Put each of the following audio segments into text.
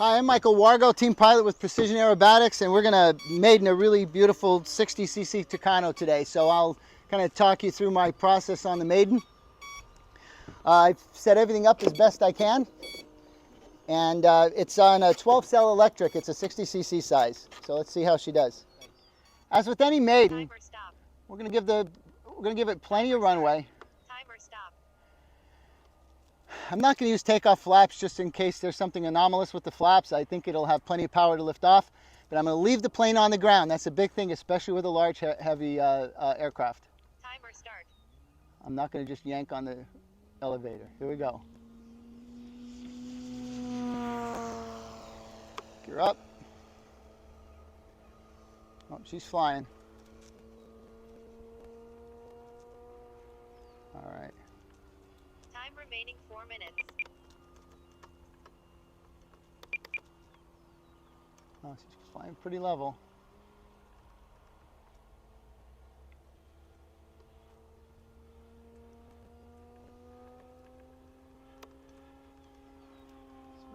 Hi, I'm Michael Wargo, team pilot with Precision Aerobatics, and we're going to Maiden a really beautiful 60cc Tucano today. So I'll kind of talk you through my process on the Maiden. I've set everything up as best I can, and it's on a 12-cell electric. It's a 60cc size. So let's see how she does. As with any Maiden, we're going to give it plenty of runway. I'm not going to use takeoff flaps just in case there's something anomalous with the flaps. I think it'll have plenty of power to lift off, but I'm going to leave the plane on the ground. That's a big thing, especially with a large, heavy aircraft. Timer start. I'm not going to just yank on the elevator. Here we go. Gear up. Oh, she's flying. All right. Time remaining 4 minutes. Oh, she's flying pretty level.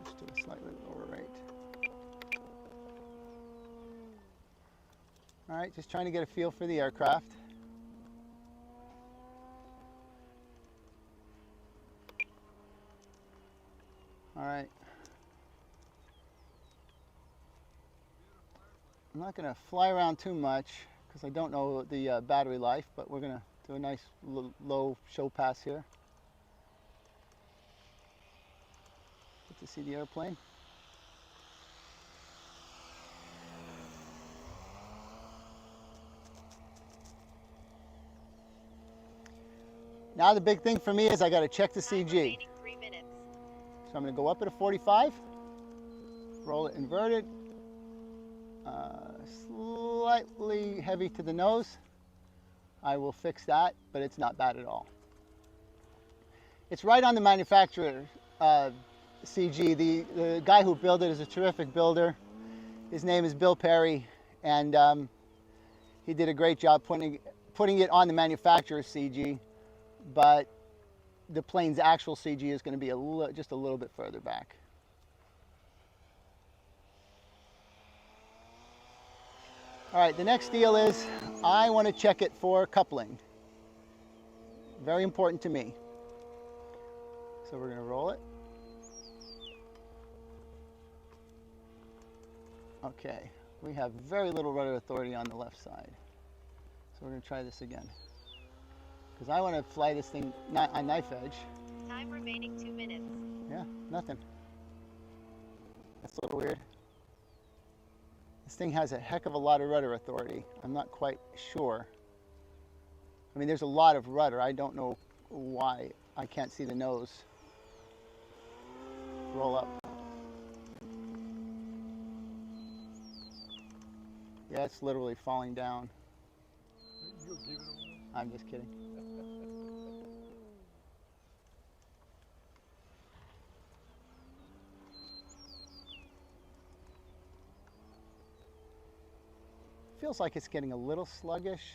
Switch to a slightly lower rate. All right, just trying to get a feel for the aircraft. All right. I'm not going to fly around too much because I don't know the battery life, but we're going to do a nice low show pass here. Get to see the airplane. Now the big thing for me is I got to check the CG. Remaining 3 minutes. So I'm going to go up at a 45, roll it inverted, slightly heavy to the nose. I will fix that, but it's not bad at all. It's right on the manufacturer CG. The guy who built it is a terrific builder. His name is Bill Perry, and he did a great job putting it on the manufacturer's CG, but the plane's actual CG is going to be just a little bit further back. All right, the next deal is I want to check it for coupling. Very important to me. So we're going to roll it. Okay, we have very little rudder authority on the left side. So we're going to try this again, because I want to fly this thing on knife edge. Time remaining 2 minutes. Yeah, nothing. That's a little weird. This thing has a heck of a lot of rudder authority. I'm not quite sure. I mean, there's a lot of rudder. I don't know why I can't see the nose. Roll up. Yeah, it's literally falling down. You'll give it a whirl. I'm just kidding. Feels like it's getting a little sluggish.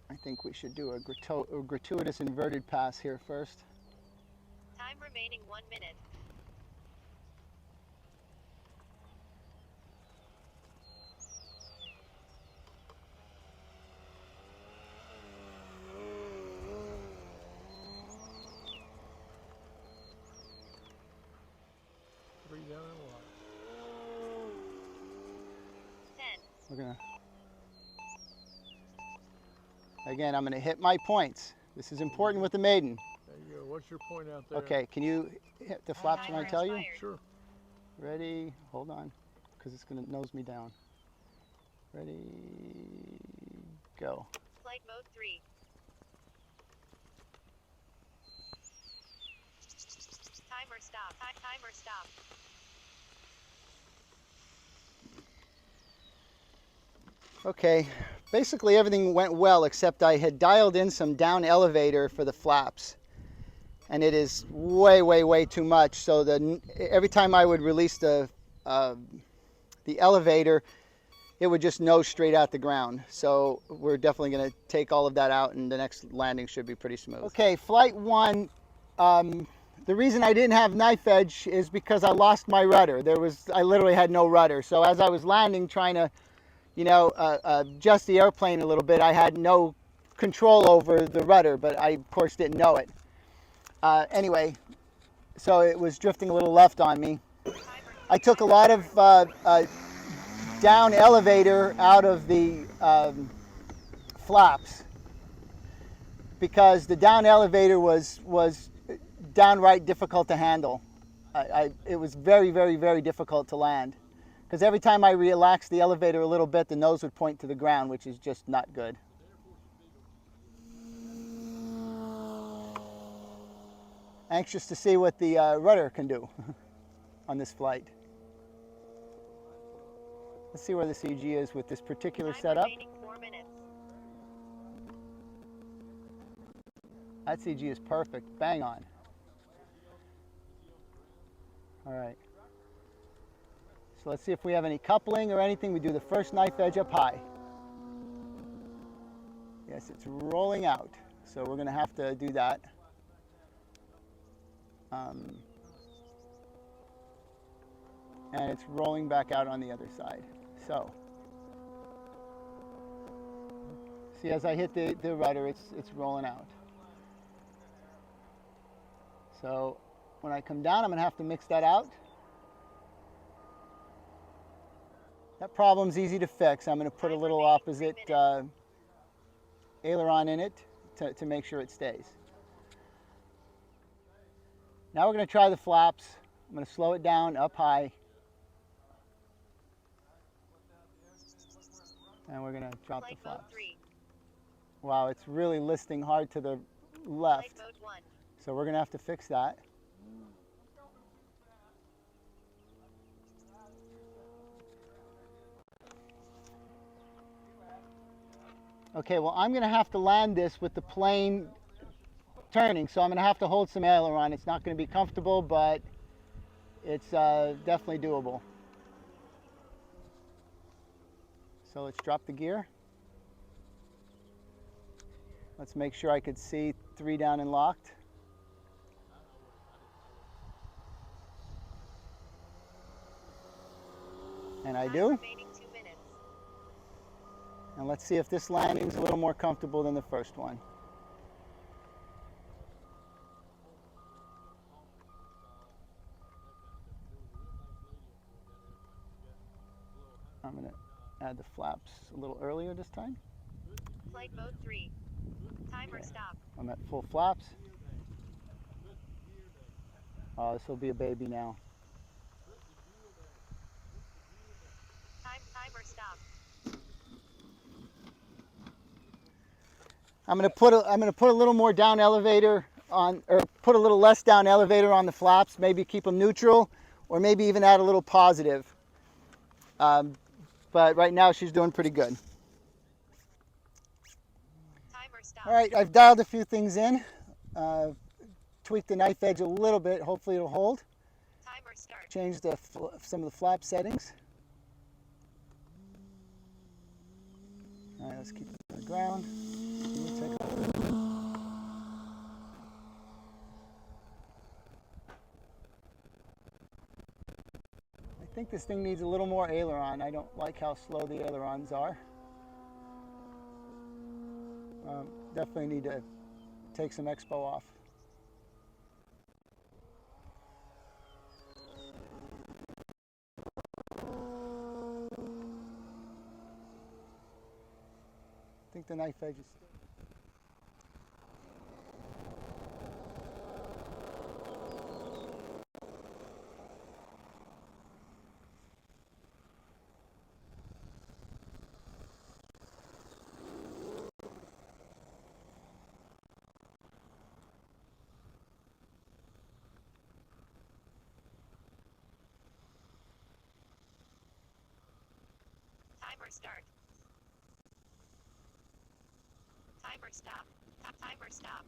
I think we should do a gratuitous inverted pass here first. Time remaining 1 minute. Breathe down and watch. 10. We're gonna, again, I'm gonna hit my points. This is important with the Maiden. There you go. What's your point out there? Okay, can you hit the flaps when I tell you? Sure. Ready, hold on, because it's gonna nose me down. Ready, go. Flight mode 3. Timer stop. Timer stop. Okay, basically everything went well except I had dialed in some down elevator for the flaps, and it is way too much. So every time I would release the elevator, it would just nose straight out the ground. So we're definitely going to take all of that out, and the next landing should be pretty smooth. Okay, flight 1, the reason I didn't have knife edge is because I lost my rudder. I literally had no rudder. So as I was landing, trying to, adjust the airplane a little bit, I had no control over the rudder, but I, of course, didn't know it. Anyway, so it was drifting a little left on me. I took a lot of down elevator out of the flaps because the down elevator was downright difficult to handle. It was very, very, very difficult to land because every time I relaxed the elevator a little bit, the nose would point to the ground, which is just not good. Anxious to see what the rudder can do on this flight. Let's see where the CG is with this particular setup. 4 minutes. That CG is perfect, bang on. All right. So let's see if we have any coupling or anything. We do the first knife edge up high. Yes, it's rolling out. So we're going to have to do that. And it's rolling back out on the other side. So, see, as I hit the rudder, it's rolling out. So when I come down, I'm going to have to mix that out. That problem's easy to fix. I'm going to put a little opposite aileron in it to make sure it stays. Now we're going to try the flaps. I'm going to slow it down up high. And we're going to drop the flaps. Wow, it's really listing hard to the left. So we're going to have to fix that. Okay, well, I'm going to have to land this with the plane turning, so I'm going to have to hold some aileron. It's not going to be comfortable, but it's definitely doable. So let's drop the gear. Let's make sure I could see 3 down and locked. And I do. And let's see if this landing's a little more comfortable than the first one. I'm going to add the flaps a little earlier this time. Flight mode 3. Timer stop. I'm at full flaps. Oh, this will be a baby now. Timer stop. I'm going to put a little more down elevator on, or put a little less down elevator on the flaps. Maybe keep them neutral, or maybe even add a little positive. But right now she's doing pretty good. Timer stop. All right, I've dialed a few things in. Tweaked the knife edge a little bit. Hopefully it'll hold. Timer start. Changed some of the flap settings. All right, let's keep it on the ground. I think this thing needs a little more aileron. I don't like how slow the ailerons are. Definitely need to take some expo off. I think the knife edge is... Timer start. Timer stop. Timer stop.